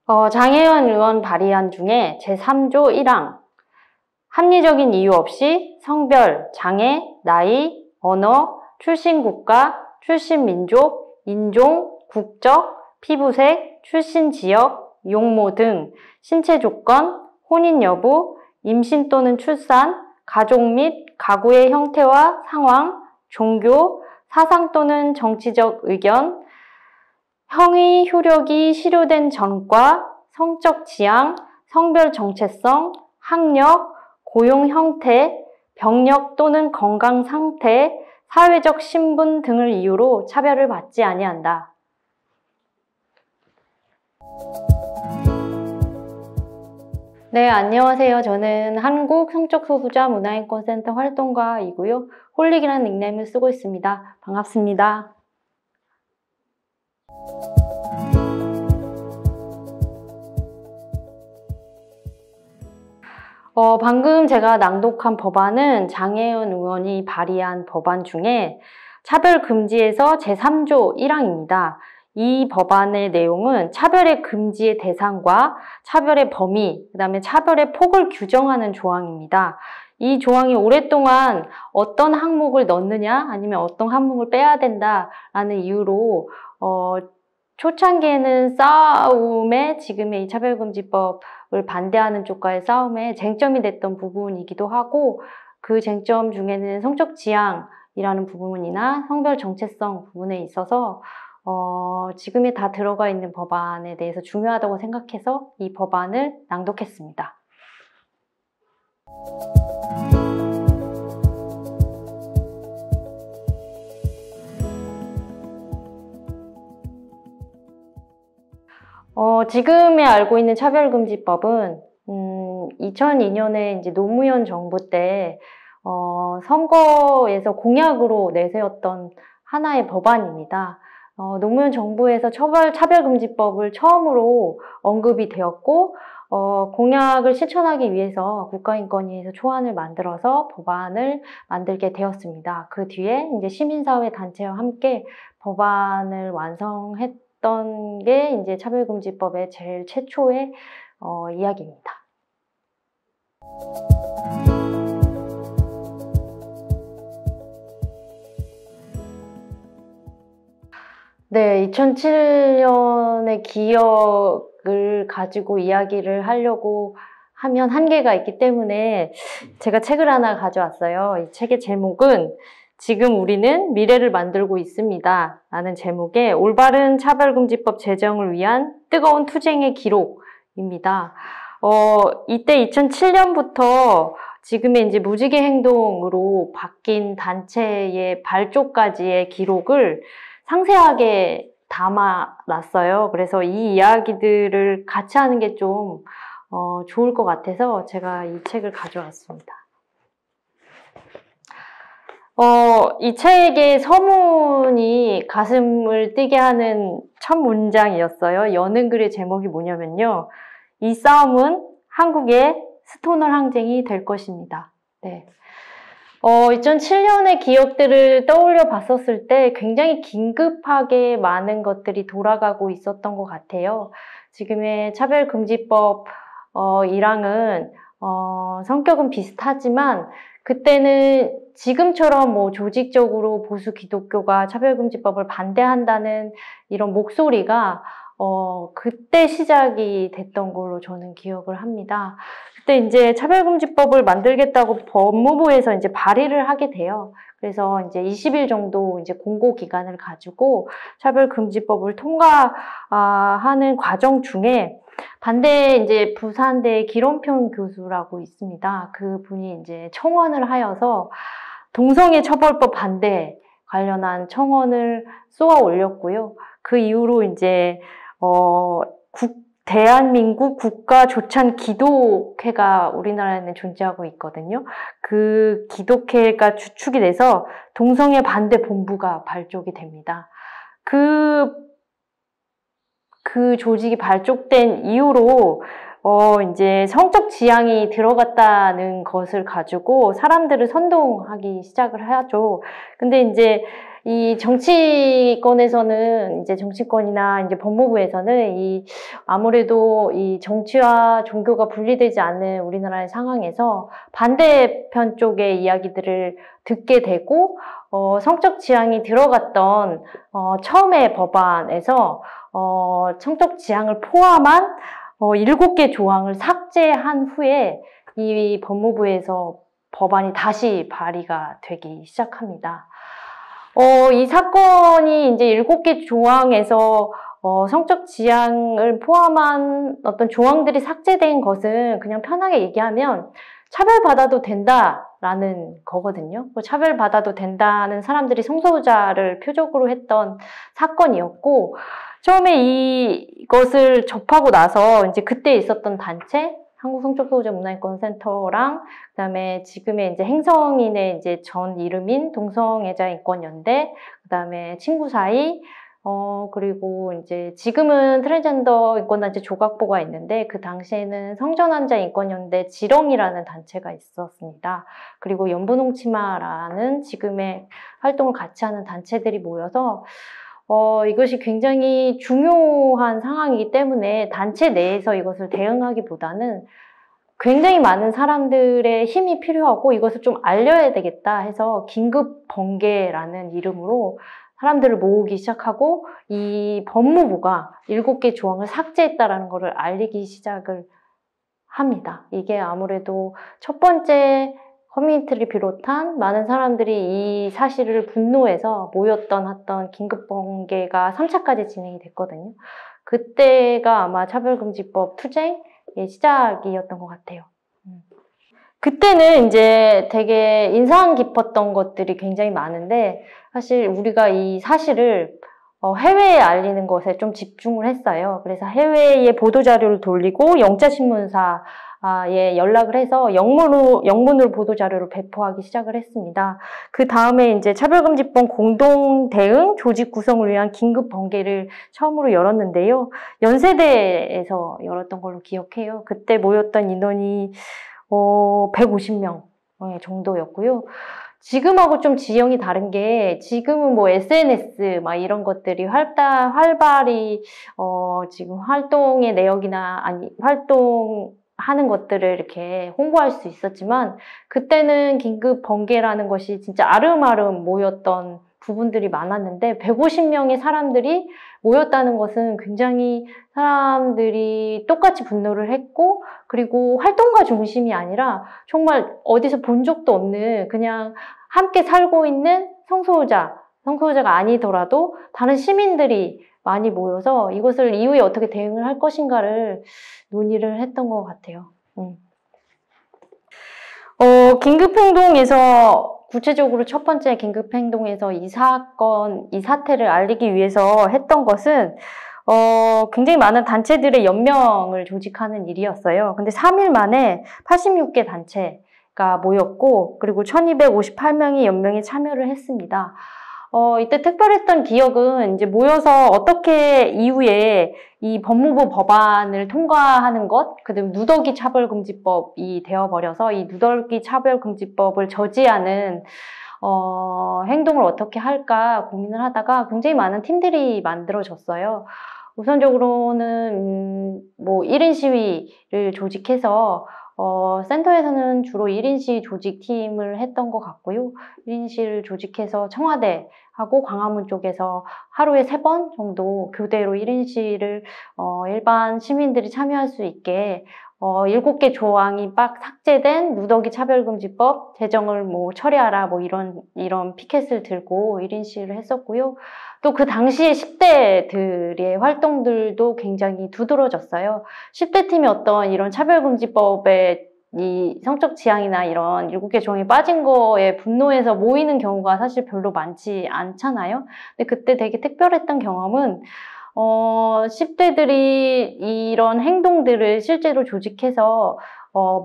장혜연 의원 발의안 중에 제3조 1항 합리적인 이유 없이 성별, 장애, 나이, 언어, 출신 국가, 출신 민족, 인종, 국적, 피부색, 출신 지역, 용모 등 신체 조건, 혼인 여부, 임신 또는 출산, 가족 및 가구의 형태와 상황, 종교, 사상 또는 정치적 의견, 형의 효력이 실효된 전과, 성적 지향, 성별 정체성, 학력, 고용 형태, 병력 또는 건강 상태, 사회적 신분 등을 이유로 차별을 받지 아니한다. 네, 안녕하세요. 저는 한국 성적소수자 문화인권센터 활동가이고요. 홀릭이라는 닉네임을 쓰고 있습니다. 반갑습니다. 방금 제가 낭독한 법안은 장혜연 의원이 발의한 법안 중에 차별금지에서 제3조 1항입니다. 이 법안의 내용은 차별의 금지의 대상과 차별의 범위, 그다음에 차별의 폭을 규정하는 조항입니다. 이 조항이 오랫동안 어떤 항목을 넣느냐 아니면 어떤 항목을 빼야 된다라는 이유로 초창기에는 싸움에 지금의 이 차별금지법을 반대하는 쪽과의 싸움에 쟁점이 됐던 부분이기도 하고, 그 쟁점 중에는 성적 지향이라는 부분이나 성별 정체성 부분에 있어서 지금에 다 들어가 있는 법안에 대해서 중요하다고 생각해서 이 법안을 낭독했습니다. 지금에 알고 있는 차별금지법은 2002년에 이제 노무현 정부 때 선거에서 공약으로 내세웠던 하나의 법안입니다. 노무현 정부에서 차별금지법을 처음으로 언급이 되었고, 공약을 실천하기 위해서 국가인권위에서 초안을 만들어서 법안을 만들게 되었습니다. 그 뒤에 이제 시민사회 단체와 함께 법안을 완성했던 게 이제 차별금지법의 제일 최초의 이야기입니다. 네, 2007년의 기억을 가지고 이야기를 하려고 하면 한계가 있기 때문에 제가 책을 하나 가져왔어요. 이 책의 제목은 지금 우리는 미래를 만들고 있습니다 라는 제목의 올바른 차별금지법 제정을 위한 뜨거운 투쟁의 기록입니다. 이때 2007년부터 지금의 이제 무지개 행동으로 바뀐 단체의 발족까지의 기록을 상세하게 담아놨어요. 그래서 이 이야기들을 같이 하는 게 좀 좋을 것 같아서 제가 이 책을 가져왔습니다. 이 책의 서문이 가슴을 뛰게 하는 첫 문장이었어요. 여는 글의 제목이 뭐냐면요. 이 싸움은 한국의 스토너 항쟁이 될 것입니다. 네. 2007년의 기억들을 떠올려 봤었을 때 굉장히 긴급하게 많은 것들이 돌아가고 있었던 것 같아요. 지금의 차별금지법 1항은 성격은 비슷하지만 그때는 지금처럼 뭐 조직적으로 보수 기독교가 차별금지법을 반대한다는 이런 목소리가 그때 시작이 됐던 걸로 저는 기억을 합니다. 그때 이제 차별금지법을 만들겠다고 법무부에서 이제 발의를 하게 돼요. 그래서 이제 20일 정도 이제 공고 기간을 가지고 차별금지법을 통과하는 과정 중에 반대 이제 부산대 기론평 교수라고 있습니다. 그 분이 이제 청원을 하여서 동성애 처벌법 반대 관련한 청원을 쏘아 올렸고요. 그 이후로 이제 대한민국 국가조찬 기독회가 우리나라에는 존재하고 있거든요. 그 기독회가 주축이 돼서 동성애 반대 본부가 발족이 됩니다. 그 조직이 발족된 이후로 이제 성적 지향이 들어갔다는 것을 가지고 사람들을 선동하기 시작을 하죠. 근데 이제 이 정치권에서는 이제 정치권이나 이제 법무부에서는 아무래도 이 정치와 종교가 분리되지 않는 우리나라의 상황에서 반대편 쪽의 이야기들을 듣게 되고 성적 지향이 들어갔던 처음에 법안에서 성적 지향을 포함한 7개 조항을 삭제한 후에 이 법무부에서 법안이 다시 발의가 되기 시작합니다. 이 사건이 이제 7개 조항에서 성적 지향을 포함한 어떤 조항들이 삭제된 것은 그냥 편하게 얘기하면 차별받아도 된다라는 거거든요. 차별받아도 된다는 사람들이 성소수자를 표적으로 했던 사건이었고, 처음에 이것을 접하고 나서 이제 그때 있었던 단체, 한국성적소수자문화인권센터랑 그다음에 지금의 이제 행성인의 이제 전 이름인 동성애자인권연대, 그다음에 친구 사이, 그리고 이제 지금은 트랜스젠더 인권단체 조각보가 있는데 그 당시에는 성전환자 인권연대 지렁이라는 단체가 있었습니다. 그리고 연분홍치마라는 지금의 활동을 같이 하는 단체들이 모여서 이것이 굉장히 중요한 상황이기 때문에 단체 내에서 이것을 대응하기보다는 굉장히 많은 사람들의 힘이 필요하고 이것을 좀 알려야 되겠다 해서 긴급 번개라는 이름으로 사람들을 모으기 시작하고 이 법무부가 7개 조항을 삭제했다라는 것을 알리기 시작을 합니다. 이게 아무래도 첫 번째 커뮤니티를 비롯한 많은 사람들이 이 사실을 분노해서 모였던 긴급 번개가 3차까지 진행이 됐거든요. 그때가 아마 차별금지법 투쟁의 시작이었던 것 같아요. 그때는 이제 되게 인상 깊었던 것들이 굉장히 많은데 사실 우리가 이 사실을 해외에 알리는 것에 좀 집중을 했어요. 그래서 해외에 보도자료를 돌리고 영자신문사에 연락을 해서 영문으로 보도자료를 배포하기 시작을 했습니다. 그 다음에 이제 차별금지법 공동 대응 조직 구성을 위한 긴급 번개를 처음으로 열었는데요. 연세대에서 열었던 걸로 기억해요. 그때 모였던 인원이 150명 정도였고요. 지금하고 좀 지형이 다른 게 지금은 뭐 SNS 막 이런 것들이 활발히 지금 활동의 내역이나 활동하는 것들을 이렇게 홍보할 수 있었지만 그때는 긴급 번개라는 것이 진짜 아름아름 모였던 부분들이 많았는데 150명의 사람들이 모였다는 것은 굉장히 사람들이 똑같이 분노를 했고 그리고 활동가 중심이 아니라 정말 어디서 본 적도 없는 그냥 함께 살고 있는 성소수자가 아니더라도 다른 시민들이 많이 모여서 이것을 이후에 어떻게 대응을 할 것인가를 논의를 했던 것 같아요. 긴급행동에서 구체적으로 첫 번째 긴급행동에서 이 사태를 알리기 위해서 했던 것은 굉장히 많은 단체들의 연명을 조직하는 일이었어요. 근데 3일 만에 86개 단체가 모였고, 그리고 1258명이 연명에 참여를 했습니다. 이때 특별했던 기억은 이제 모여서 어떻게 이후에 이 법무부 법안을 통과하는 것, 그다음 누더기 차별금지법이 되어버려서 이 누더기 차별금지법을 저지하는 행동을 어떻게 할까 고민을 하다가 굉장히 많은 팀들이 만들어졌어요. 우선적으로는 뭐 1인 시위를 조직해서 센터에서는 주로 1인 시위 조직팀을 했던 것 같고요. 1인 시위를 조직해서 청와대하고 광화문 쪽에서 하루에 3번 정도 교대로 1인 시위를 일반 시민들이 참여할 수 있게 7개 조항이 막 삭제된 누더기 차별금지법 제정을 뭐 처리하라 뭐 이런 피켓을 들고 1인 시위를 했었고요. 또 그 당시에 10대들의 활동들도 굉장히 두드러졌어요. 10대 팀이 어떤 이런 차별금지법에 이 성적 지향이나 이런 7개 조항이 빠진 거에 분노해서 모이는 경우가 사실 별로 많지 않잖아요. 근데 그때 되게 특별했던 경험은 10대들이 이런 행동들을 실제로 조직해서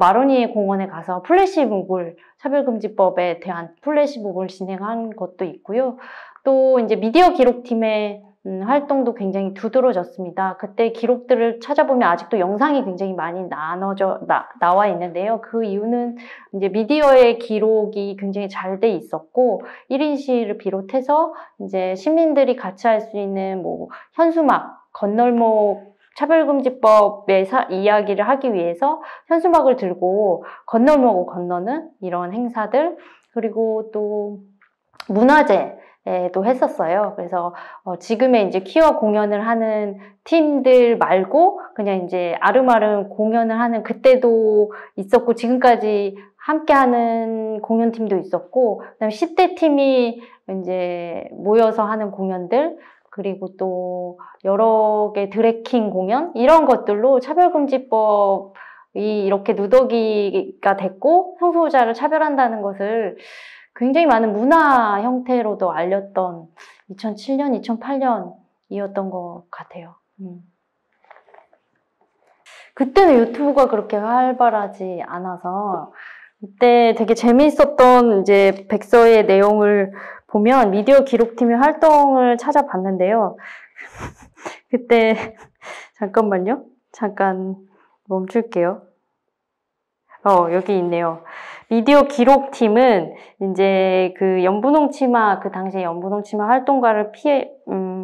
마로니에 공원에 가서 플래시몹을 차별금지법에 대한 플래시몹을 진행한 것도 있고요. 또 이제 미디어 기록팀의 활동도 굉장히 두드러졌습니다. 그때 기록들을 찾아보면 아직도 영상이 굉장히 많이 나와 있는데요. 그 이유는 이제 미디어의 기록이 굉장히 잘 돼 있었고, 1인 시위를 비롯해서 이제 시민들이 같이 할 수 있는 뭐 현수막, 건널목 차별금지법의 이야기를 하기 위해서 현수막을 들고 건널목을 건너는 이런 행사들, 그리고 또 문화제도 했었어요. 그래서 지금의 이제 퀴어 공연을 하는 팀들 말고 그냥 이제 아름아름 공연을 하는, 그때도 있었고 지금까지 함께하는 공연팀도 있었고, 그다음에 10대 팀이 이제 모여서 하는 공연들, 그리고 또 여러 개 드래킹 공연, 이런 것들로 차별금지법이 이렇게 누더기가 됐고 성소수자를 차별한다는 것을 굉장히 많은 문화 형태로도 알렸던 2007년, 2008년이었던 것 같아요. 그때는 유튜브가 그렇게 활발하지 않아서 그때 되게 재미있었던 이제 백서의 내용을 보면 미디어 기록팀의 활동을 찾아봤는데요. 그때 잠깐만요. 잠깐 멈출게요. 여기 있네요. 미디어 기록팀은 이제 그 연분홍 치마, 그 당시에 연분홍 치마 활동가를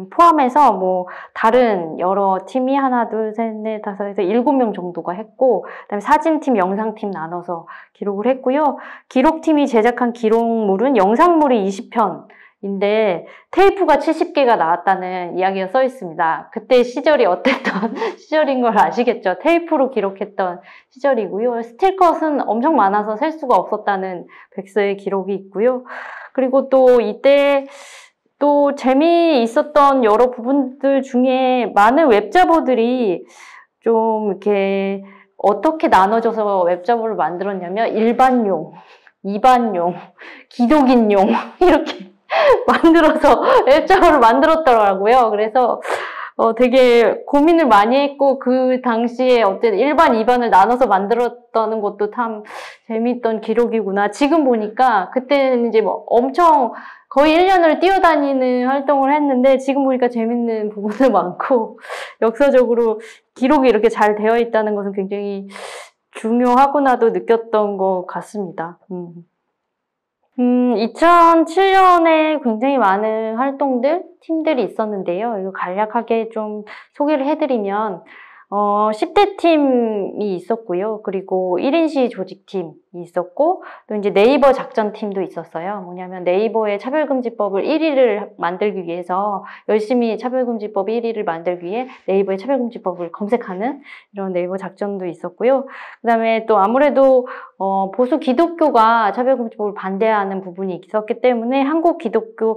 포함해서 뭐 다른 여러 팀이 하나, 둘, 셋, 넷, 다섯 해서 7명 정도가 했고, 그다음에 사진팀, 영상팀 나눠서 기록을 했고요. 기록팀이 제작한 기록물은 영상물이 20편인데 테이프가 70개가 나왔다는 이야기가 써 있습니다. 그때 시절이 어땠던 시절인 걸 아시겠죠? 테이프로 기록했던 시절이고요. 스틸컷은 엄청 많아서 셀 수가 없었다는 백서의 기록이 있고요. 그리고 또 이때 또 재미있었던 여러 부분들 중에 많은 웹자보들이 좀 이렇게 어떻게 나눠져서 웹자보를 만들었냐면 일반용, 이반용, 기독인용 이렇게 만들어서 웹자보를 만들었더라고요. 그래서 되게 고민을 많이 했고, 그 당시에 어쨌든 1반, 2반을 나눠서 만들었다는 것도 참 재미있던 기록이구나. 지금 보니까 그때는 이제 뭐 엄청 거의 1년을 뛰어다니는 활동을 했는데 지금 보니까 재밌는 부분도 많고, 역사적으로 기록이 이렇게 잘 되어 있다는 것은 굉장히 중요하구나도 느꼈던 것 같습니다. 2007년에 굉장히 많은 활동들, 팀들이 있었는데요. 이거 간략하게 좀 소개를 해드리면, 10대 팀이 있었고요. 그리고 1인 시위 조직팀이 있었고, 또 이제 네이버 작전팀도 있었어요. 뭐냐면 네이버의 차별금지법을 1위를 만들기 위해서 열심히 차별금지법 1위를 만들기 위해 네이버의 차별금지법을 검색하는 이런 네이버 작전도 있었고요. 그 다음에 또 아무래도 보수 기독교가 차별금지법을 반대하는 부분이 있었기 때문에 한국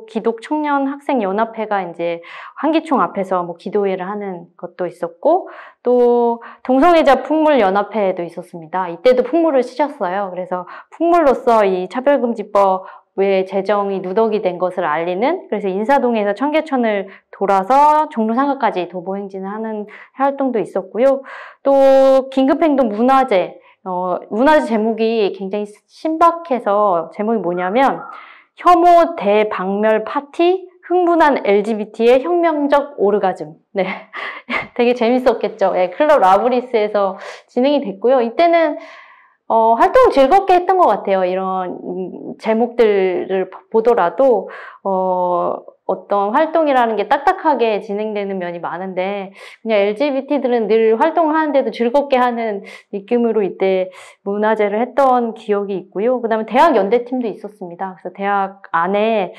기독청년학생연합회가 이제 한기총 앞에서 뭐 기도회를 하는 것도 있었고, 또 동성애자 풍물연합회도 있었습니다. 이때도 풍물을 씌셨어요. 그래서 풍물로서 이 차별금지법의 제정이 누더기 된 것을 알리는, 그래서 인사동에서 청계천을 돌아서 종로상가까지 도보행진을 하는 활동도 있었고요. 또 긴급행동 문화제, 문화제 제목이 굉장히 신박해서, 제목이 뭐냐면 혐오 대박멸 파티 흥분한 LGBT의 혁명적 오르가즘. 네. 되게 재밌었겠죠. 네, 클럽 라브리스에서 진행이 됐고요. 이때는 활동을 즐겁게 했던 것 같아요. 이런 제목들을 보더라도 어떤 활동이라는 게 딱딱하게 진행되는 면이 많은데, 그냥 LGBT들은 늘 활동을 하는데도 즐겁게 하는 느낌으로 이때 문화제를 했던 기억이 있고요. 그 다음에 대학 연대팀도 있었습니다. 그래서 대학 안에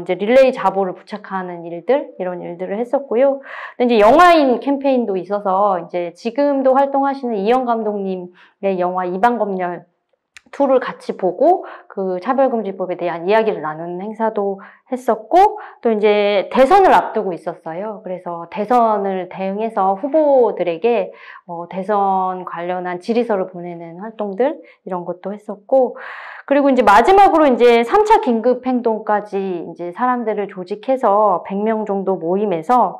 이제 릴레이 자보를 부착하는 일들, 이런 일들을 했었고요. 근데 이제 영화인 캠페인도 있어서 이제 지금도 활동하시는 이영 감독님의 영화 이방검열 2를 같이 보고 그 차별금지법에 대한 이야기를 나누는 행사도 했었고, 또 이제 대선을 앞두고 있었어요. 그래서 대선을 대응해서 후보들에게 대선 관련한 질의서를 보내는 활동들, 이런 것도 했었고, 그리고 이제 마지막으로 이제 3차 긴급행동까지 이제 사람들을 조직해서 100명 정도 모임해서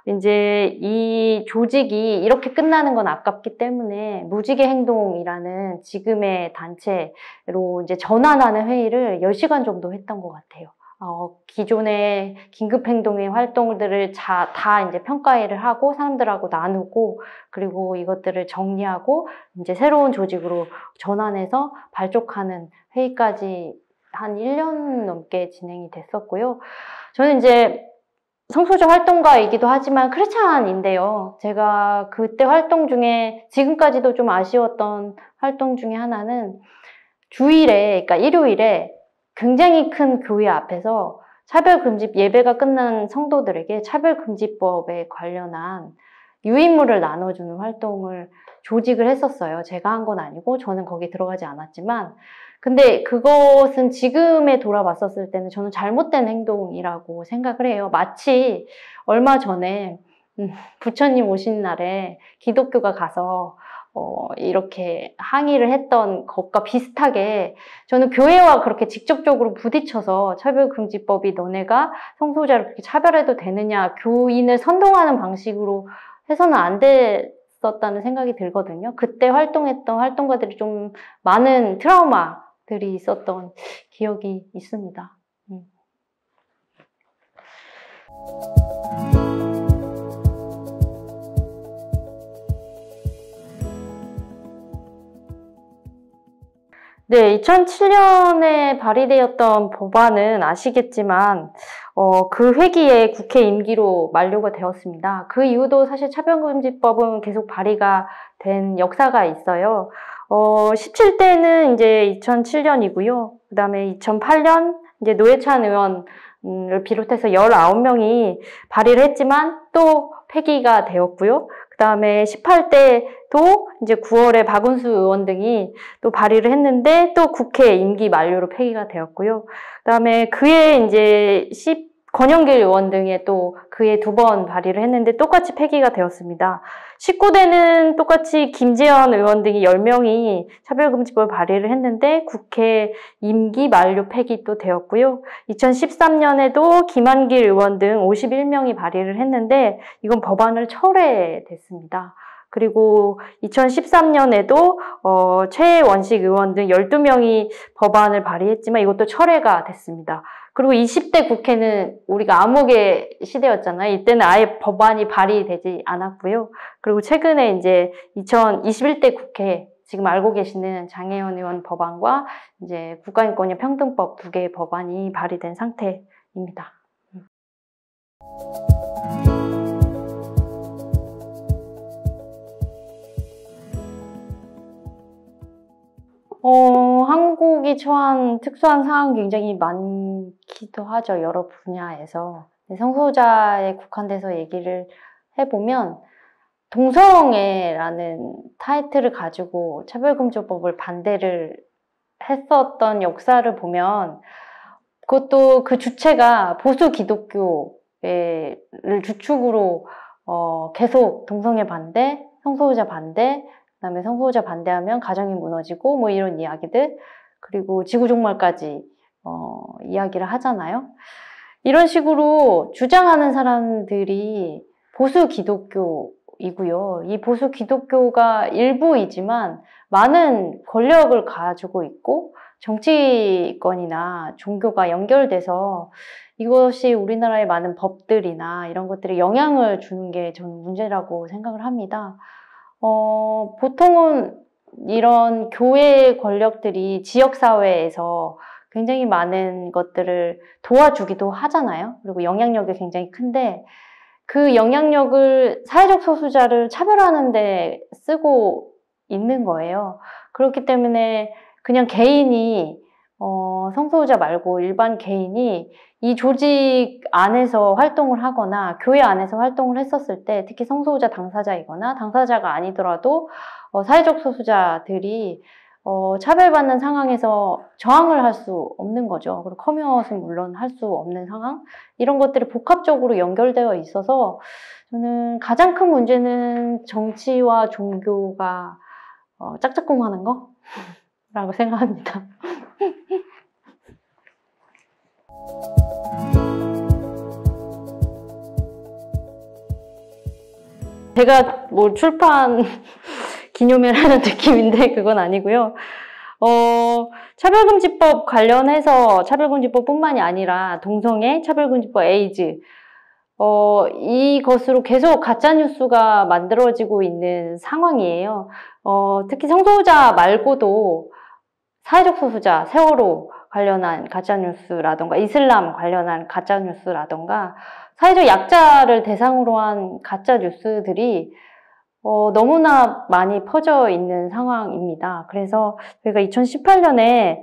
이제 이 조직이 이렇게 끝나는 건 아깝기 때문에 무지개 행동이라는 지금의 단체로 이제 전환하는 회의를 10시간 정도 했던 것 같아요. 기존의 긴급행동의 활동들을 다 이제 평가회를 하고 사람들하고 나누고 그리고 이것들을 정리하고 이제 새로운 조직으로 전환해서 발족하는 회의까지 한 1년 넘게 진행이 됐었고요. 저는 이제 성소자 활동가이기도 하지만 크리스찬인데요. 제가 그때 활동 중에 지금까지도 좀 아쉬웠던 활동 중에 하나는 주일에, 그러니까 일요일에 굉장히 큰 교회 앞에서 차별금지 예배가 끝난 성도들에게 차별금지법에 관련한 유인물을 나눠주는 활동을 조직을 했었어요. 제가 한 건 아니고 저는 거기 들어가지 않았지만 근데 그것은 지금에 돌아봤었을 때는 저는 잘못된 행동이라고 생각을 해요. 마치 얼마 전에 부처님 오신 날에 기독교가 가서 이렇게 항의를 했던 것과 비슷하게 저는 교회와 그렇게 직접적으로 부딪혀서 차별금지법이 너네가 성소자를 그렇게 차별해도 되느냐 교인을 선동하는 방식으로 해서는 안 됐었다는 생각이 들거든요. 그때 활동했던 활동가들이 좀 많은 트라우마들이 있었던 기억이 있습니다. 네, 2007년에 발의되었던 법안은 아시겠지만 그 회기에 국회 임기로 만료가 되었습니다. 그 이후도 사실 차별금지법은 계속 발의가 된 역사가 있어요. 17대는 이제 2007년이고요. 그 다음에 2008년 이제 노회찬 의원을 비롯해서 19명이 발의를 했지만 또 폐기가 되었고요. 그 다음에 18대도 이제 9월에 박은수 의원 등이 또 발의를 했는데 또 국회 임기 만료로 폐기가 되었고요. 그 다음에 그해 이제 권영길 의원 등의 또 그해 2번 발의를 했는데 똑같이 폐기가 되었습니다. 19대는 똑같이 김재현 의원 등이 10명이 차별금지법을 발의를 했는데 국회 임기 만료 폐기 또 되었고요. 2013년에도 김한길 의원 등 51명이 발의를 했는데 이건 법안을 철회됐습니다. 그리고 2013년에도 최원식 의원 등 12명이 법안을 발의했지만 이것도 철회가 됐습니다. 그리고 20대 국회는 우리가 암흑의 시대였잖아요. 이때는 아예 법안이 발의되지 않았고요. 그리고 최근에 이제 2021대 국회 지금 알고 계시는 장혜연 의원 법안과 이제 국가인권의 평등법 2개의 법안이 발의된 상태입니다. 한국이 처한 특수한 상황 굉장히 많기도 하죠. 여러 분야에서. 성소자에 국한돼서 얘기를 해보면 동성애라는 타이틀을 가지고 차별금지법을 반대를 했었던 역사를 보면 그것도 그 주체가 보수 기독교를 주축으로 계속 동성애 반대, 성소자 반대, 그다음에 성소자 반대하면 가정이 무너지고 뭐 이런 이야기들 그리고 지구종말까지 이야기를 하잖아요. 이런 식으로 주장하는 사람들이 보수 기독교이고요. 이 보수 기독교가 일부이지만 많은 권력을 가지고 있고 정치권이나 종교가 연결돼서 이것이 우리나라의 많은 법들이나 이런 것들에 영향을 주는 게 저는 문제라고 생각을 합니다. 보통은 이런 교회 권력들이 지역사회에서 굉장히 많은 것들을 도와주기도 하잖아요. 그리고 영향력이 굉장히 큰데 그 영향력을 사회적 소수자를 차별하는 데 쓰고 있는 거예요. 그렇기 때문에 그냥 개인이 성소수자 말고 일반 개인이 이 조직 안에서 활동을 하거나 교회 안에서 활동을 했었을 때 특히 성소수자 당사자이거나 당사자가 아니더라도 사회적 소수자들이 차별받는 상황에서 저항을 할 수 없는 거죠. 그리고 커밍아웃은 물론 할 수 없는 상황 이런 것들이 복합적으로 연결되어 있어서 저는 가장 큰 문제는 정치와 종교가 짝짝꿍하는 거라고 생각합니다. 제가 뭐 출판 기념회를 하는 느낌인데 그건 아니고요. 차별금지법 관련해서 차별금지법뿐만이 아니라 동성애, 차별금지법, 에이즈, 이것으로 계속 가짜뉴스가 만들어지고 있는 상황이에요. 특히 성소수자 말고도 사회적 소수자, 세월호 관련한 가짜뉴스라던가 이슬람 관련한 가짜뉴스라던가 사회적 약자를 대상으로 한 가짜뉴스들이 너무나 많이 퍼져 있는 상황입니다. 그래서 저희가 2018년에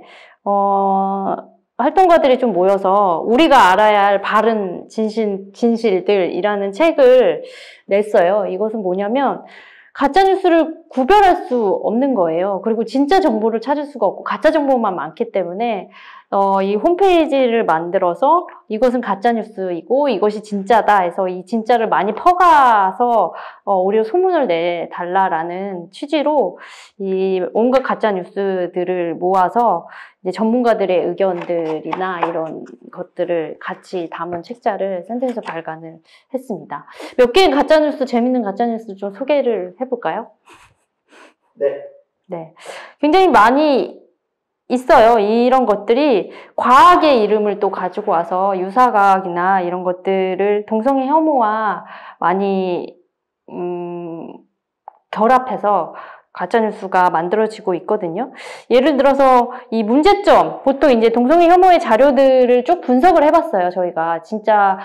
활동가들이 좀 모여서 우리가 알아야 할 바른 진실들이라는 책을 냈어요. 이것은 뭐냐면 가짜뉴스를 구별할 수 없는 거예요. 그리고 진짜 정보를 찾을 수가 없고 가짜 정보만 많기 때문에 이 홈페이지를 만들어서 이것은 가짜뉴스이고 이것이 진짜다 해서 이 진짜를 많이 퍼가서 우리로 소문을 내달라라는 취지로 이 온갖 가짜뉴스들을 모아서 이제 전문가들의 의견들이나 이런 것들을 같이 담은 책자를 샌드에서 발간을 했습니다. 몇 개의 가짜뉴스, 재밌는 가짜뉴스 좀 소개를 해볼까요? 네. 굉장히 많이 있어요. 이런 것들이 과학의 이름을 또 가지고 와서 유사과학이나 이런 것들을 동성애 혐오와 많이 결합해서 가짜뉴스가 만들어지고 있거든요. 예를 들어서 이 문제점, 보통 이제 동성애 혐오의 자료들을 쭉 분석을 해봤어요. 저희가 진짜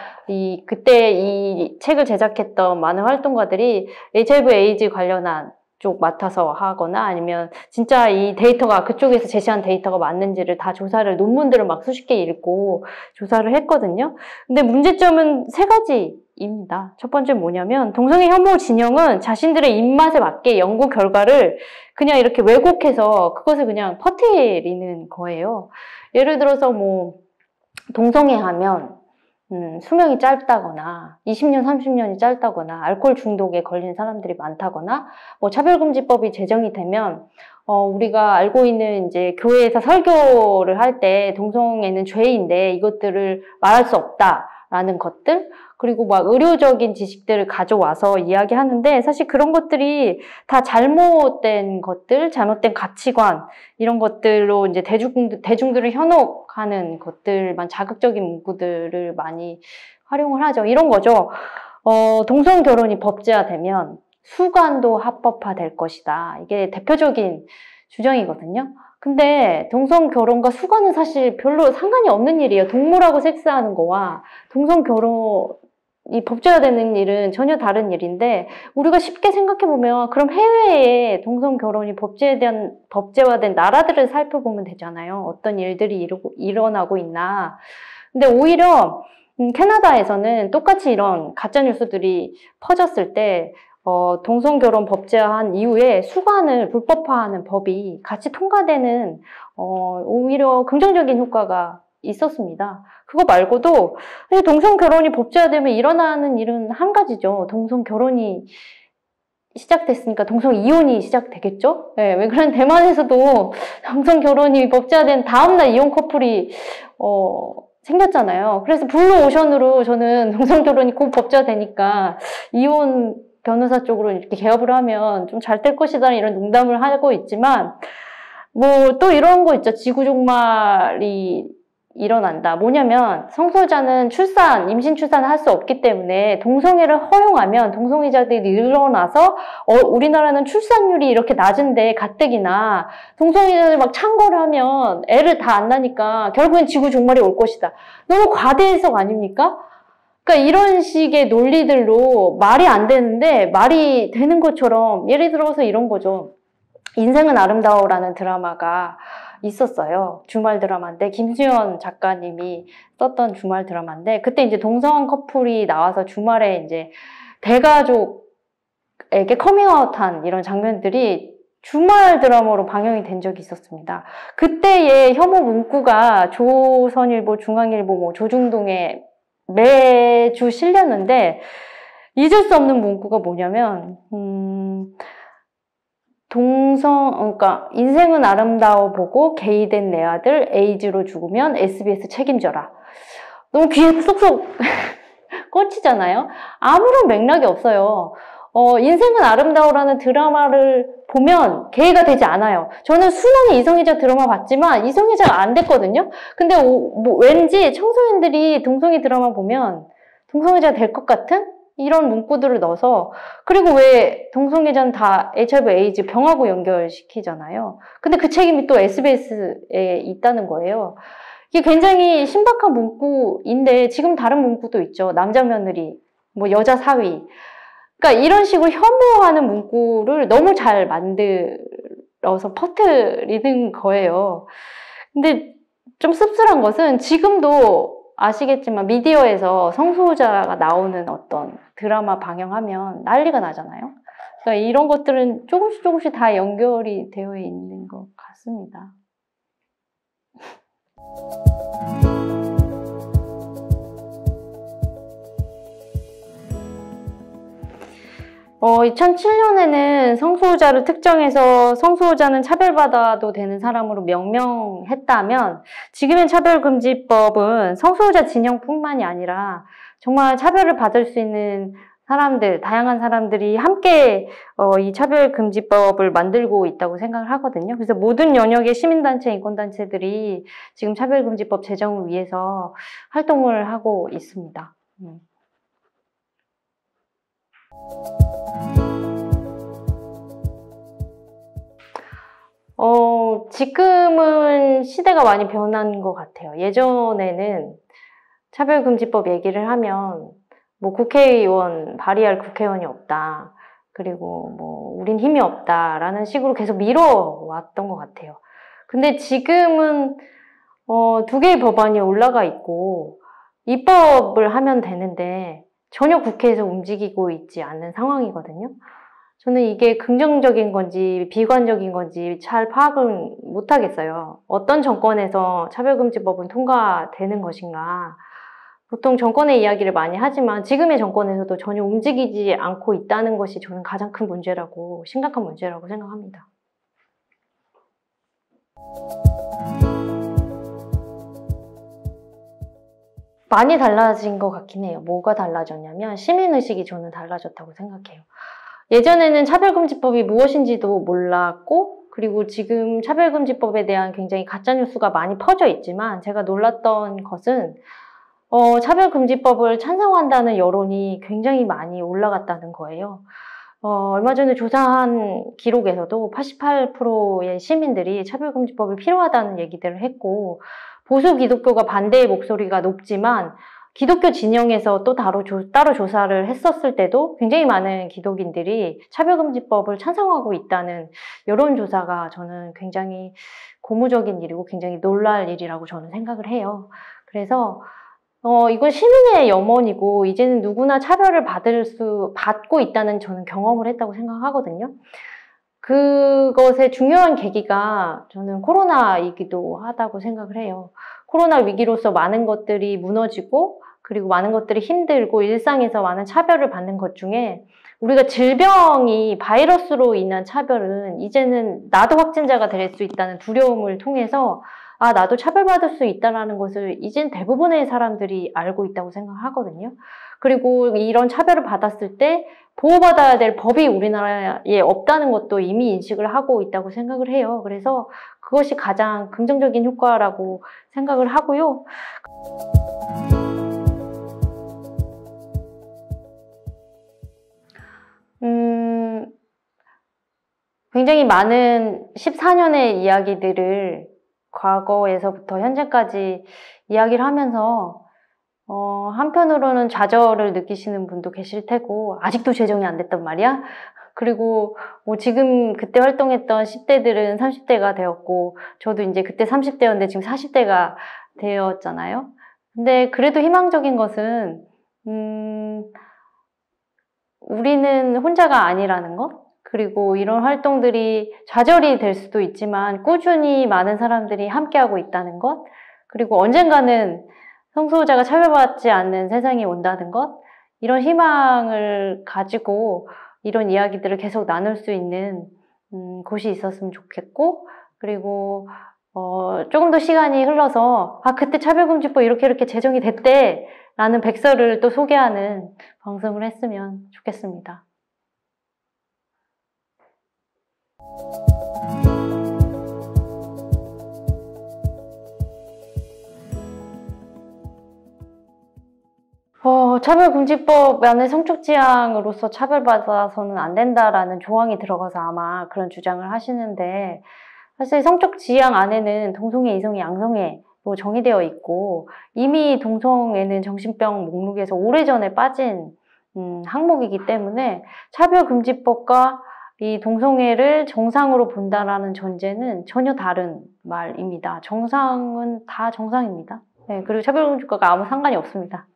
그때 이 책을 제작했던 많은 활동가들이 HIV 에이즈 관련한 쪽 맡아서 하거나 아니면 진짜 이 데이터가 그쪽에서 제시한 데이터가 맞는지를 다 조사를 논문들을 막 수십 개 읽고 조사를 했거든요. 근데 문제점은 세 가지입니다. 첫 번째 뭐냐면 동성애 혐오 진영은 자신들의 입맛에 맞게 연구 결과를 그냥 이렇게 왜곡해서 그것을 그냥 퍼뜨리는 거예요. 예를 들어서 뭐 동성애 하면 수명이 짧다거나 20년, 30년이 짧다거나 알코올 중독에 걸린 사람들이 많다거나 뭐 차별금지법이 제정이 되면 우리가 알고 있는 이제 교회에서 설교를 할 때 동성애는 죄인데 이것들을 말할 수 없다라는 것들 그리고 막 의료적인 지식들을 가져와서 이야기하는데 사실 그런 것들이 다 잘못된 것들, 잘못된 가치관 이런 것들로 이제 대중들을 현혹하는 것들만 자극적인 문구들을 많이 활용을 하죠. 이런 거죠. 동성 결혼이 법제화되면 수관도 합법화될 것이다. 이게 대표적인 주장이거든요. 근데 동성 결혼과 수관은 사실 별로 상관이 없는 일이에요. 동물하고 섹스하는 거와 동성 결혼이 법제화되는 일은 전혀 다른 일인데 우리가 쉽게 생각해보면 그럼 해외에 동성 결혼이 법제화된 나라들을 살펴보면 되잖아요. 어떤 일들이 일어나고 있나. 근데 오히려 캐나다에서는 똑같이 이런 가짜뉴스들이 퍼졌을 때 동성 결혼 법제화한 이후에 수관을 불법화하는 법이 같이 통과되는 오히려 긍정적인 효과가 있었습니다. 그거 말고도 동성 결혼이 법제화되면 일어나는 일은 한 가지죠. 동성 결혼이 시작됐으니까 동성 이혼이 시작되겠죠? 네, 왜 그런 대만에서도 동성 결혼이 법제화된 다음날 이혼 커플이 생겼잖아요. 그래서 블루 오션으로 저는 동성 결혼이 곧 법제화되니까 이혼 변호사 쪽으로 이렇게 개업을 하면 좀 잘 될 것이다 이런 농담을 하고 있지만 뭐 또 이런 거 있죠. 지구종말이 일어난다. 뭐냐면 성소유자는 임신 출산을 할 수 없기 때문에 동성애를 허용하면 동성애자들이 늘어나서 우리나라는 출산율이 이렇게 낮은데 가뜩이나 동성애자들 막 창궐을 하면 애를 다 안 낳으니까 결국엔 지구종말이 올 것이다. 너무 과대해석 아닙니까? 그러니까 이런 식의 논리들로 말이 안 되는데 말이 되는 것처럼 예를 들어서 이런 거죠. 인생은 아름다워라는 드라마가 있었어요. 주말 드라마인데 김수현 작가님이 썼던 주말 드라마인데 그때 이제 동성 커플이 나와서 주말에 이제 대가족에게 커밍아웃한 이런 장면들이 주말 드라마로 방영이 된 적이 있었습니다. 그때의 혐오 문구가 조선일보, 중앙일보, 뭐 조중동에 매주 실렸는데 잊을 수 없는 문구가 뭐냐면 그러니까 인생은 아름다워 보고 게이된 내 아들 에이즈로 죽으면 SBS 책임져라. 너무 귀에 쏙쏙 꽂히잖아요. 아무런 맥락이 없어요. 인생은 아름다워라는 드라마를 보면 개가 되지 않아요. 저는 수많은 이성애자 드라마 봤지만 이성애자가 안 됐거든요. 근데 왠지 청소년들이 동성애 드라마 보면 동성애자가 될 것 같은 이런 문구들을 넣어서, 그리고 왜 동성애자는 다 HIV, 에이즈 병하고 연결시키잖아요. 근데 그 책임이 또 SBS에 있다는 거예요. 이게 굉장히 신박한 문구인데 지금 다른 문구도 있죠. 남자 며느리, 뭐 여자 사위. 그러니까 이런 식으로 혐오하는 문구를 너무 잘 만들어서 퍼뜨리는 거예요. 근데 좀 씁쓸한 것은 지금도 아시겠지만 미디어에서 성소수자가 나오는 어떤 드라마 방영하면 난리가 나잖아요. 그러니까 이런 것들은 조금씩 다 연결이 되어 있는 것 같습니다. 2007년에는 성소수자를 특정해서 성소수자는 차별받아도 되는 사람으로 명명했다면, 지금의 차별금지법은 성소수자 진영뿐만이 아니라 정말 차별을 받을 수 있는 사람들, 다양한 사람들이 함께 이 차별금지법을 만들고 있다고 생각을 하거든요. 그래서 모든 영역의 시민단체, 인권단체들이 지금 차별금지법 제정을 위해서 활동을 하고 있습니다. 지금은 시대가 많이 변한 것 같아요. 예전에는 차별금지법 얘기를 하면 뭐 국회의원, 발의할 국회의원이 없다. 그리고 뭐 우린 힘이 없다라는 식으로 계속 미뤄왔던 것 같아요. 근데 지금은 2개의 법안이 올라가 있고 입법을 하면 되는데 전혀 국회에서 움직이고 있지 않는 상황이거든요. 저는 이게 긍정적인 건지 비관적인 건지 잘 파악은 못하겠어요. 어떤 정권에서 차별금지법은 통과되는 것인가. 보통 정권의 이야기를 많이 하지만 지금의 정권에서도 전혀 움직이지 않고 있다는 것이 저는 가장 큰 문제라고, 심각한 문제라고 생각합니다. 많이 달라진 것 같긴 해요. 뭐가 달라졌냐면 시민의식이 저는 달라졌다고 생각해요. 예전에는 차별금지법이 무엇인지도 몰랐고, 그리고 지금 차별금지법에 대한 굉장히 가짜뉴스가 많이 퍼져 있지만 제가 놀랐던 것은 차별금지법을 찬성한다는 여론이 굉장히 많이 올라갔다는 거예요. 얼마 전에 조사한 기록에서도 88%의 시민들이 차별금지법이 필요하다는 얘기들을 했고, 보수 기독교가 반대의 목소리가 높지만 기독교 진영에서 또 따로 조사를 했었을 때도 굉장히 많은 기독인들이 차별금지법을 찬성하고 있다는 여론조사가 저는 굉장히 고무적인 일이고 굉장히 놀랄 일이라고 저는 생각을 해요. 그래서 이건 시민의 염원이고 이제는 누구나 차별을 받고 있다는 저는 경험을 했다고 생각하거든요. 그것의 중요한 계기가 저는 코로나이기도 하다고 생각을 해요. 코로나 위기로서 많은 것들이 무너지고, 그리고 많은 것들이 힘들고 일상에서 많은 차별을 받는 것 중에 우리가 질병이 바이러스로 인한 차별은 이제는 나도 확진자가 될 수 있다는 두려움을 통해서 나도 차별받을 수 있다는 것을 이젠 대부분의 사람들이 알고 있다고 생각하거든요. 그리고 이런 차별을 받았을 때 보호받아야 될 법이 우리나라에 없다는 것도 이미 인식을 하고 있다고 생각을 해요. 그래서 그것이 가장 긍정적인 효과라고 생각을 하고요. 굉장히 많은 14년의 이야기들을 과거에서부터 현재까지 이야기를 하면서 한편으로는 좌절을 느끼시는 분도 계실 테고, 아직도 제정이 안 됐단 말이야? 그리고 뭐 지금 그때 활동했던 10대들은 30대가 되었고, 저도 이제 그때 30대였는데 지금 40대가 되었잖아요. 근데 그래도 희망적인 것은 우리는 혼자가 아니라는 것, 그리고 이런 활동들이 좌절이 될 수도 있지만 꾸준히 많은 사람들이 함께하고 있다는 것, 그리고 언젠가는 성소수자가 차별받지 않는 세상이 온다는 것, 이런 희망을 가지고 이런 이야기들을 계속 나눌 수 있는 곳이 있었으면 좋겠고, 그리고 조금 더 시간이 흘러서 그때 차별금지법 이렇게 제정이 됐대 라는 백서를 또 소개하는 방송을 했으면 좋겠습니다. 차별금지법 안에 성적 지향으로서 차별받아서는 안 된다라는 조항이 들어가서 아마 그런 주장을 하시는데, 사실 성적 지향 안에는 동성애, 이성애, 양성애로 정의되어 있고, 이미 동성애는 정신병 목록에서 오래전에 빠진 항목이기 때문에 차별금지법과 이 동성애를 정상으로 본다라는 전제는 전혀 다른 말입니다. 정상은 다 정상입니다. 네, 그리고 차별금지법과 아무 상관이 없습니다.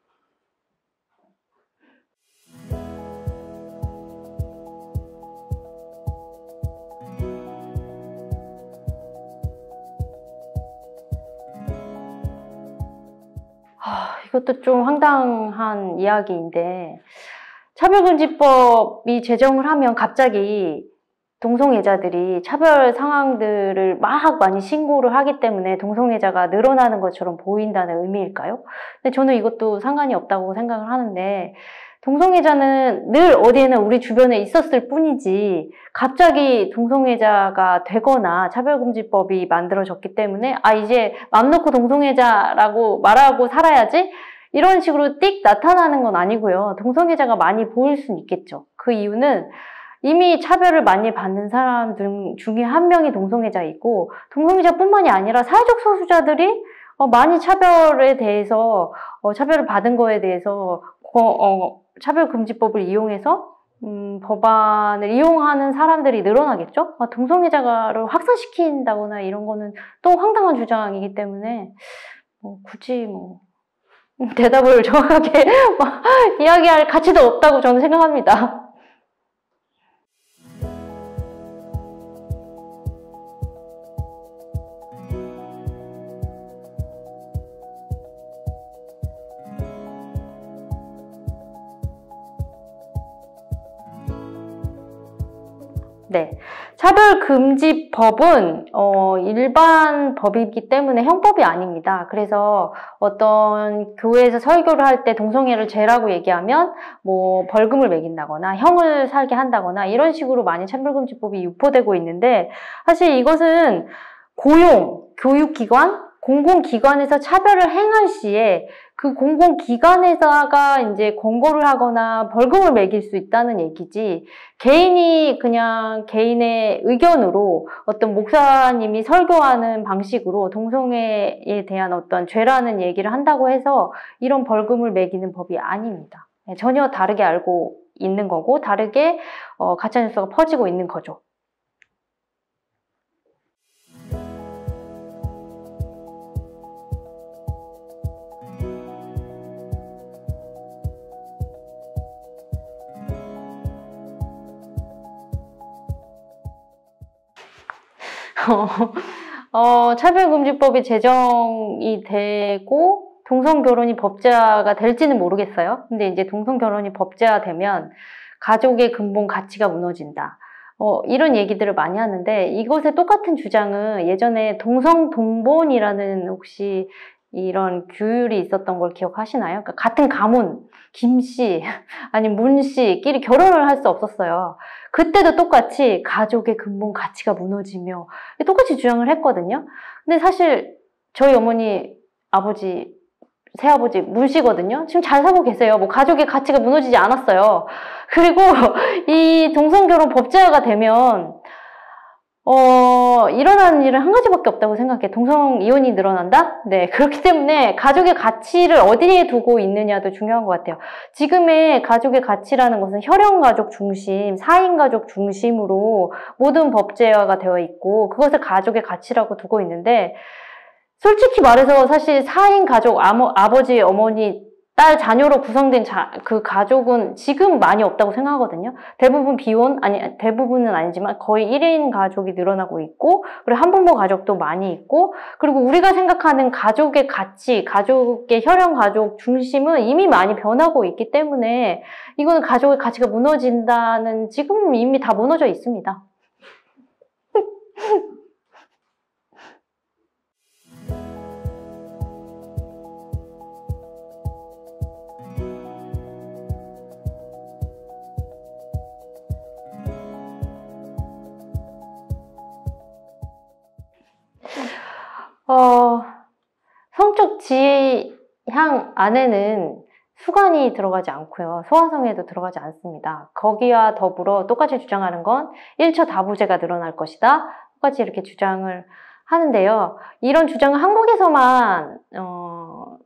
이것도 좀 황당한 이야기인데, 차별금지법이 제정을 하면 갑자기 동성애자들이 차별 상황들을 막 많이 신고를 하기 때문에 동성애자가 늘어나는 것처럼 보인다는 의미일까요? 근데 저는 이것도 상관이 없다고 생각을 하는데, 동성애자는 늘 어디에나 우리 주변에 있었을 뿐이지 갑자기 동성애자가 되거나 차별금지법이 만들어졌기 때문에 이제 맘 놓고 동성애자라고 말하고 살아야지 이런 식으로 띡 나타나는 건 아니고요. 동성애자가 많이 보일 수는 있겠죠. 그 이유는 이미 차별을 많이 받는 사람들 중에 한 명이 동성애자이고, 동성애자뿐만이 아니라 사회적 소수자들이 많이 차별에 대해서 차별을 받은 거에 대해서 차별금지법을 이용해서 법안을 이용하는 사람들이 늘어나겠죠? 동성애자를 확산시킨다거나 이런 거는 또 황당한 주장이기 때문에 굳이 대답을 정확하게 이야기할 가치도 없다고 저는 생각합니다. 네, 차별금지법은 일반 법이기 때문에 형법이 아닙니다. 그래서 어떤 교회에서 설교를 할 때 동성애를 죄라고 얘기하면 벌금을 매긴다거나 형을 살게 한다거나 이런 식으로 많이 차별금지법이 유포되고 있는데, 사실 이것은 고용, 교육기관, 공공기관에서 차별을 행한 시에 그 공공기관에다가 이제 권고를 하거나 벌금을 매길 수 있다는 얘기지, 개인이 그냥 개인의 의견으로 어떤 목사님이 설교하는 방식으로 동성애에 대한 어떤 죄라는 얘기를 한다고 해서 이런 벌금을 매기는 법이 아닙니다. 전혀 다르게 알고 있는 거고, 다르게 가짜뉴스가 퍼지고 있는 거죠. 차별금지법이 제정이 되고 동성결혼이 법제화가 될지는 모르겠어요. 근데 이제 동성결혼이 법제화되면 가족의 근본 가치가 무너진다. 이런 얘기들을 많이 하는데, 이것의 똑같은 주장은 예전에 동성동본이라는 혹시 이런 규율이 있었던 걸 기억하시나요? 그러니까 같은 가문, 김씨 아니면 문씨끼리 결혼을 할 수 없었어요. 그때도 똑같이 가족의 근본 가치가 무너지며 똑같이 주장을 했거든요. 근데 사실 저희 어머니, 아버지, 새아버지 문씨거든요. 지금 잘 살고 계세요. 가족의 가치가 무너지지 않았어요. 그리고 이 동성결혼 법제화가 되면 일어나는 일은 한 가지밖에 없다고 생각해. 동성 이혼이 늘어난다? 네, 그렇기 때문에 가족의 가치를 어디에 두고 있느냐도 중요한 것 같아요. 지금의 가족의 가치라는 것은 혈연가족 중심, 4인 가족 중심으로 모든 법제화가 되어 있고, 그것을 가족의 가치라고 두고 있는데, 솔직히 말해서 사실 4인 가족, 아버지, 어머니, 딸, 자녀로 구성된 그 가족은 지금 많이 없다고 생각하거든요. 대부분 대부분은 아니지만 거의 1인 가족이 늘어나고 있고, 그리고 한부모 가족도 많이 있고, 그리고 우리가 생각하는 가족의 가치, 가족의 혈연 가족 중심은 이미 많이 변하고 있기 때문에 이거는 가족의 가치가 무너진다는, 지금 이미 다 무너져 있습니다. 성적 지향 안에는 수간이 들어가지 않고요. 소화성에도 들어가지 않습니다. 거기와 더불어 똑같이 주장하는 건 1차 다부제가 늘어날 것이다. 똑같이 이렇게 주장을 하는데요. 이런 주장은 한국에서만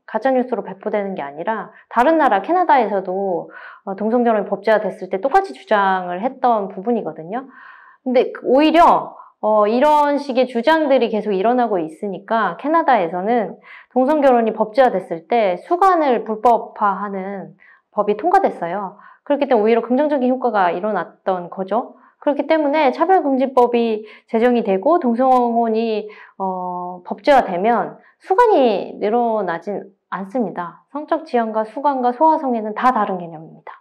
가짜뉴스로 배포되는 게 아니라 다른 나라 캐나다에서도 동성결혼이 법제화됐을 때 똑같이 주장을 했던 부분이거든요. 근데 오히려 이런 식의 주장들이 계속 일어나고 있으니까 캐나다에서는 동성결혼이 법제화됐을 때 수간을 불법화하는 법이 통과됐어요. 그렇기 때문에 오히려 긍정적인 효과가 일어났던 거죠. 그렇기 때문에 차별금지법이 제정이 되고 동성혼이 법제화되면 수간이 늘어나진 않습니다. 성적 지향과 수간과 소화성애는 다 다른 개념입니다.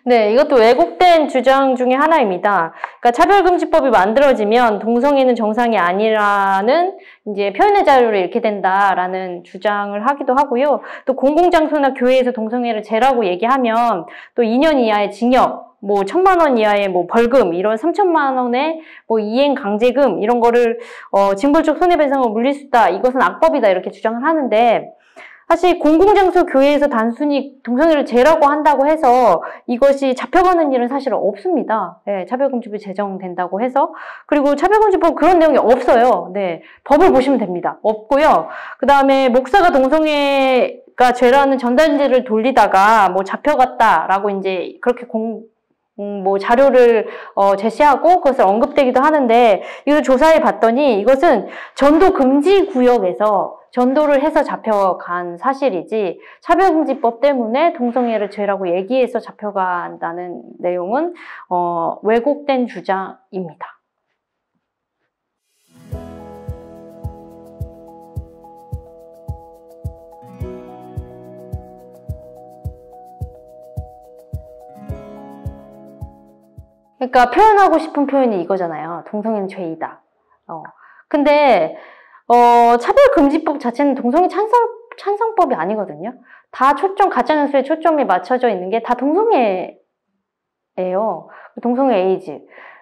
네, 이것도 왜곡된 주장 중에 하나입니다. 그러니까 차별금지법이 만들어지면 동성애는 정상이 아니라는 이제 표현의 자유를 잃게 된다라는 주장을 하기도 하고요. 또 공공장소나 교회에서 동성애를 죄라고 얘기하면 또 2년 이하의 징역, 뭐 1,000만 원 이하의 뭐 벌금, 이런 3,000만 원의 뭐 이행 강제금 이런 거를 징벌적 손해배상을 물릴 수 있다. 이것은 악법이다 이렇게 주장을 하는데. 사실 공공장소 교회에서 단순히 동성애를 죄라고 한다고 해서 이것이 잡혀가는 일은 사실 없습니다. 네, 차별금지법이 제정된다고 해서. 그리고 차별금지법 그런 내용이 없어요. 네, 법을 보시면 됩니다. 없고요. 그 다음에 목사가 동성애가 죄라는 전단지를 돌리다가 뭐 잡혀갔다라고 이제 그렇게 뭐 자료를 제시하고 그것을 언급되기도 하는데 이걸 조사해 봤더니 이것은 전도 금지 구역에서 전도를 해서 잡혀간 사실이지 차별금지법 때문에 동성애를 죄라고 얘기해서 잡혀간다는 내용은 왜곡된 주장입니다. 그러니까 표현하고 싶은 표현이 이거잖아요. 동성애는 죄이다. 근데 차별금지법 자체는 동성애 찬성법이 아니거든요. 다 가짜뉴스에 초점이 맞춰져 있는 게 다 동성애예요. 동성애 에이즈.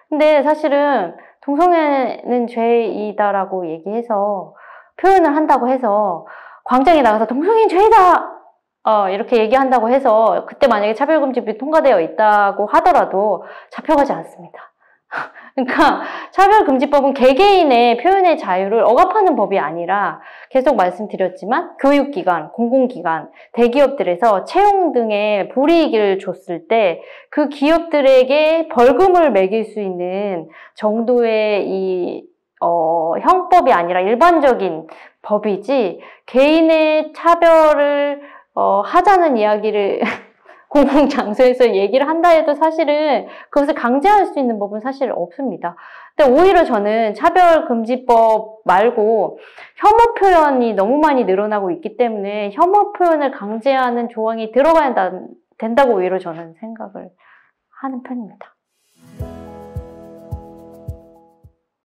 근데 사실은 동성애는 죄이다라고 얘기해서 표현을 한다고 해서 광장에 나가서 동성애 죄이다! 이렇게 얘기한다고 해서 그때 만약에 차별금지법이 통과되어 있다고 하더라도 잡혀가지 않습니다. 그러니까 차별금지법은 개개인의 표현의 자유를 억압하는 법이 아니라 계속 말씀드렸지만 교육기관, 공공기관, 대기업들에서 채용 등의 불이익을 줬을 때 그 기업들에게 벌금을 매길 수 있는 정도의 이 형법이 아니라 일반적인 법이지 개인의 차별을 하자는 이야기를 공공장소에서 얘기를 한다 해도 사실은 그것을 강제할 수 있는 법은 사실 없습니다. 근데 오히려 저는 차별금지법 말고 혐오 표현이 너무 많이 늘어나고 있기 때문에 혐오 표현을 강제하는 조항이 들어가야 된다고 오히려 저는 생각을 하는 편입니다.